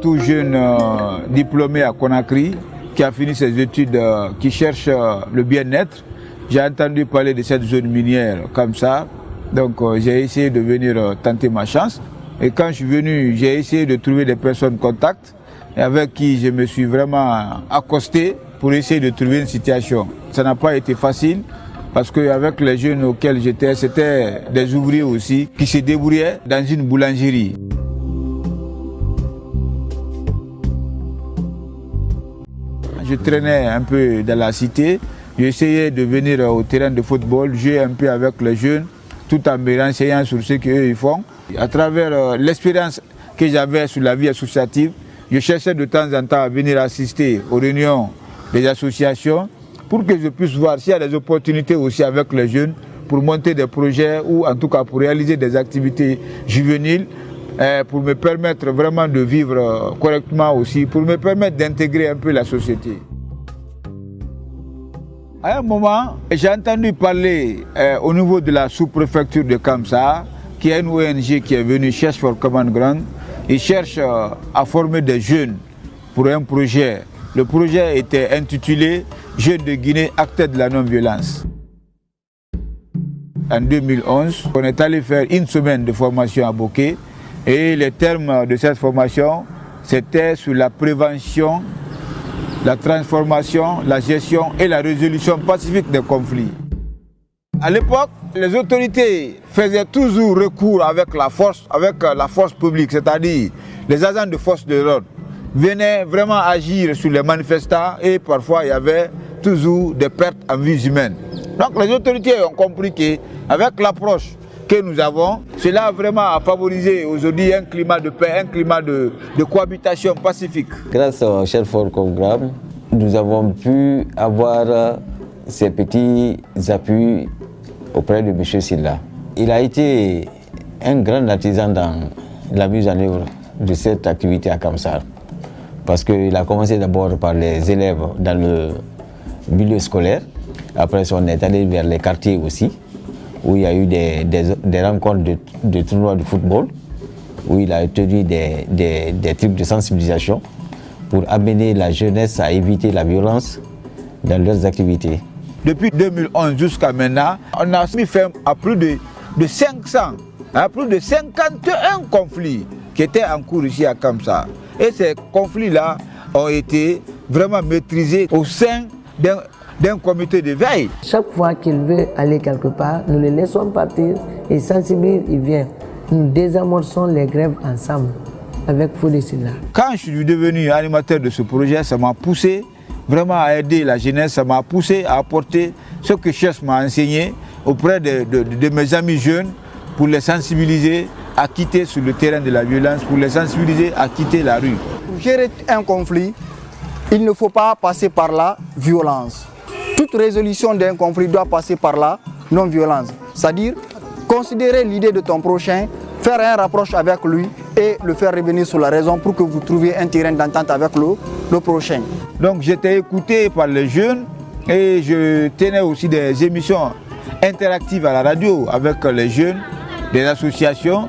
tout jeune diplômé à Conakry qui a fini ses études, qui cherche le bien-être. J'ai entendu parler de cette zone minière comme ça, donc j'ai essayé de venir tenter ma chance. Et quand je suis venu, j'ai essayé de trouver des personnes contacts avec qui je me suis vraiment accosté pour essayer de trouver une situation. Ça n'a pas été facile parce qu'avec les jeunes auxquels j'étais, c'était des ouvriers aussi qui se débrouillaient dans une boulangerie. Je traînais un peu dans la cité, j'essayais de venir au terrain de football, jouer un peu avec les jeunes, tout en me renseignant sur ce qu'eux font. À travers l'expérience que j'avais sur la vie associative, je cherchais de temps en temps à venir assister aux réunions des associations pour que je puisse voir s'il y a des opportunités aussi avec les jeunes pour monter des projets ou en tout cas pour réaliser des activités juvéniles, pour me permettre vraiment de vivre correctement aussi, pour me permettre d'intégrer un peu la société. À un moment, j'ai entendu parler au niveau de la sous-préfecture de Kamsa, qui est une ONG qui est venue Cherche for Common Ground. Ils cherchent à former des jeunes pour un projet. Le projet était intitulé « Jeunes de Guinée, acteurs de la non-violence ». En 2011, on est allé faire une semaine de formation à Boké. Et les termes de cette formation, c'était sur la prévention, la transformation, la gestion et la résolution pacifique des conflits. À l'époque, les autorités faisaient toujours recours avec la force publique, c'est-à-dire les agents de force de l'ordre venaient vraiment agir sur les manifestants et parfois il y avait toujours des pertes en vies humaines. Donc les autorités ont compris qu'avec l'approche que nous avons, cela vraiment a favorisé aujourd'hui un climat de paix, un climat de cohabitation pacifique. Grâce au Cherche for Common Ground, nous avons pu avoir ces petits appuis auprès de M. Silla. Il a été un grand artisan dans la mise en œuvre de cette activité à Kamsar. Parce qu'il a commencé d'abord par les élèves dans le milieu scolaire. Après, on est allé vers les quartiers aussi, où il y a eu des rencontres de tournois de football, où il a tenu des trucs de sensibilisation pour amener la jeunesse à éviter la violence dans leurs activités. Depuis 2011 jusqu'à maintenant, on a mis fin à plus de 500, à plus de 51 conflits qui étaient en cours ici à Kamsa. Et ces conflits-là ont été vraiment maîtrisés au sein d'un comité de veille. Chaque fois qu'il veut aller quelque part, nous le laissons partir et sensibiliser, il vient. Nous désamorçons les grèves ensemble avec Fodé Silla. Quand je suis devenu animateur de ce projet, ça m'a poussé vraiment à aider la jeunesse, ça m'a poussé à apporter ce que Cherche m'a enseigné auprès de mes amis jeunes pour les sensibiliser à quitter sur le terrain de la violence, pour les sensibiliser à quitter la rue. Pour gérer un conflit, il ne faut pas passer par la violence. Toute résolution d'un conflit doit passer par la non-violence. C'est-à-dire considérer l'idée de ton prochain, faire un rapproche avec lui et le faire revenir sur la raison pour que vous trouviez un terrain d'entente avec le prochain. Donc j'étais écouté par les jeunes et je tenais aussi des émissions interactives à la radio avec les jeunes, des associations,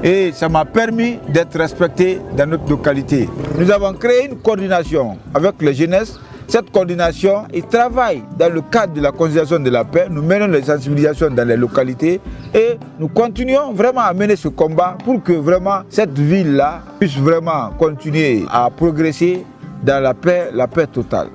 et ça m'a permis d'être respecté dans notre localité. Nous avons créé une coordination avec les jeunesses. Cette coordination, ils travaillent dans le cadre de la consolidation de la paix. Nous menons les sensibilisations dans les localités et nous continuons vraiment à mener ce combat pour que vraiment cette ville-là puisse vraiment continuer à progresser dans la paix totale.